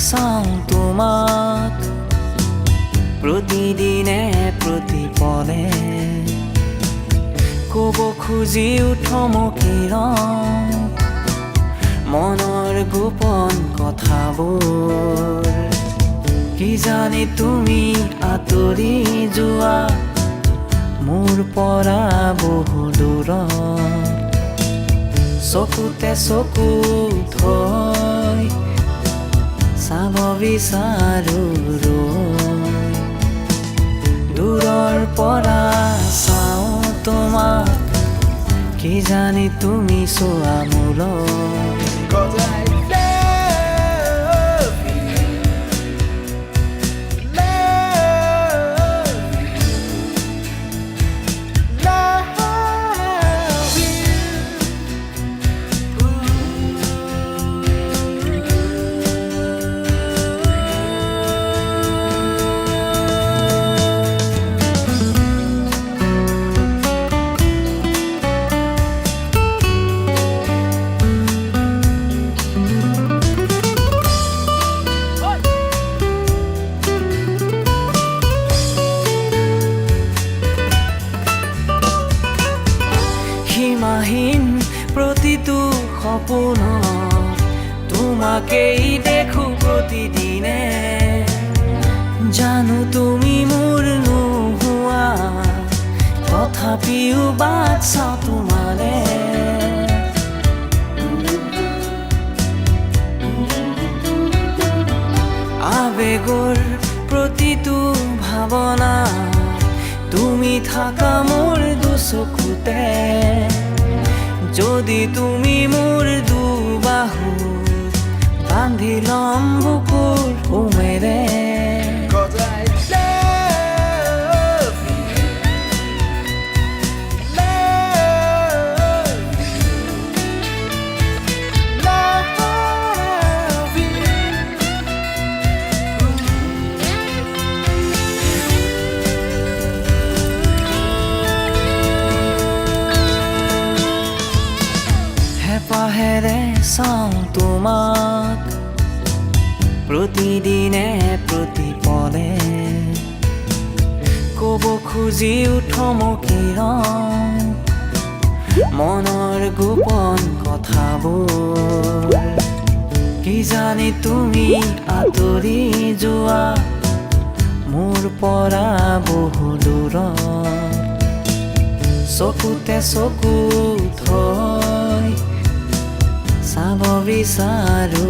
চাওঁ তোমাক প্ৰতিদিনে প্ৰতিপলে ক'ব খুজি উঠমকিৰ মনৰ গোপন কথাবোৰ কি জানি তুমি আঁতৰি যোৱা মোৰ পৰা বহু দূৰত চকুতে চকু থৈ চাব বিচাৰো দূৰৰ পৰা চাওঁ তোমাক কি জানি তুমি চোৱা মূৰত সীমাহীন প্ৰতিটো সপোনত তোমাকেই দেখো প্ৰতিদিনে জানো তুমি মোৰ নোহোৱা তথাপিও বাট চাওঁ তোমাৰে আবেগৰ প্ৰতিটো ভাৱনা তুমি থাকা মোৰ দুচকুতে যদি তুমি মোৰ দুবাহু বান্ধি ল'ম বুকুৰ উমেৰে হেঁপাহেৰে চাওঁ তোমাক প্ৰতিদিনে প্ৰতিপলে ক'ব খুজি উঠমকিৰ মনৰ গোপন কথাবোৰ কি জানি তুমি আঁতৰি যোৱা মোৰ পৰা বহু দূৰত চকুতে চকু থৈ চাব বিচাৰো